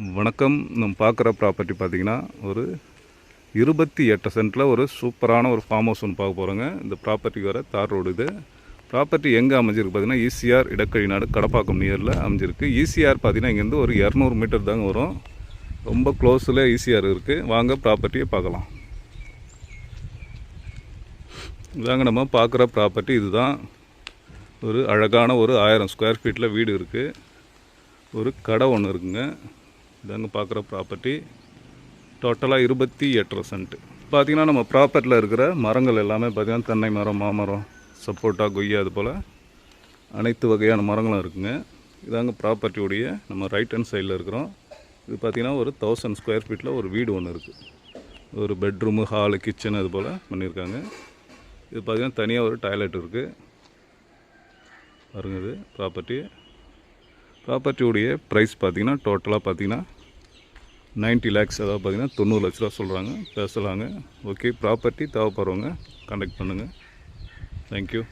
வணக்கம். நம்ம பார்க்குற ப்ராப்பர்ட்டி பார்த்திங்கன்னா ஒரு 28 சென்ட்டில் ஒரு சூப்பரான ஒரு ஃபார்ம் ஹவுஸ் ஒன்று பார்க்க போகிறோங்க. இந்த ப்ராப்பர்ட்டிக்கு வர தார் ரோடு இது. ப்ராப்பர்ட்டி எங்கே அமைஞ்சிருக்கு பார்த்திங்கன்னா ஈசிஆர் இடக்கழி நாடு கடப்பாக்கம் நியரில் அமைஞ்சிருக்கு. ஈசிஆர் பார்த்திங்கன்னா இங்கேருந்து ஒரு 200 மீட்டர் தாங்க வரும். ரொம்ப க்ளோஸில் ஈசிஆர் இருக்குது. வாங்க ப்ராப்பர்ட்டியை பார்க்கலாம். இதாங்க நம்ம பார்க்குற ப்ராப்பர்ட்டி இதுதான். ஒரு அழகான ஒரு 1000 ஸ்கொயர் ஃபீட்டில் வீடு இருக்குது. ஒரு கடை ஒன்று இருக்குங்க. இதாங்க பார்க்குற ப்ராப்பர்ட்டி. டோட்டலாக 28 சென்ட். பார்த்திங்கன்னா நம்ம ப்ராப்பர்ட்டியில் இருக்கிற மரங்கள் எல்லாமே பார்த்திங்கன்னா தென்னை மரம், மாமரம், சப்போட்டா, கொய்யா, அது போல் அனைத்து வகையான மரங்களும் இருக்குங்க. இதாங்க ப்ராப்பர்ட்டியுடைய நம்ம ரைட் ஹேண்ட் சைடில் இருக்கிறோம். இது பார்த்திங்கன்னா ஒரு 1000 ஸ்கொயர் ஃபீட்டில் ஒரு வீடு ஒன்று இருக்குது. ஒரு பெட்ரூமு, ஹாலு, கிச்சன் அது போல் பண்ணியிருக்காங்க. இது பார்த்திங்கன்னா தனியாக ஒரு டாய்லெட் இருக்குது. பாருங்க, இது ப்ராப்பர்ட்டியுடைய ப்ரைஸ் பார்த்திங்கன்னா டோட்டலாக பார்த்திங்கன்னா 90 lakhs, அதாவது பார்த்திங்கன்னா 90 லட்ச ரூபா சொல்கிறாங்க. பேசலாங்க. ஓகே, ப்ராப்பர்ட்டி தேவைப்படுறவங்க கான்டாக்ட் பண்ணுங்கள். தேங்க்யூ.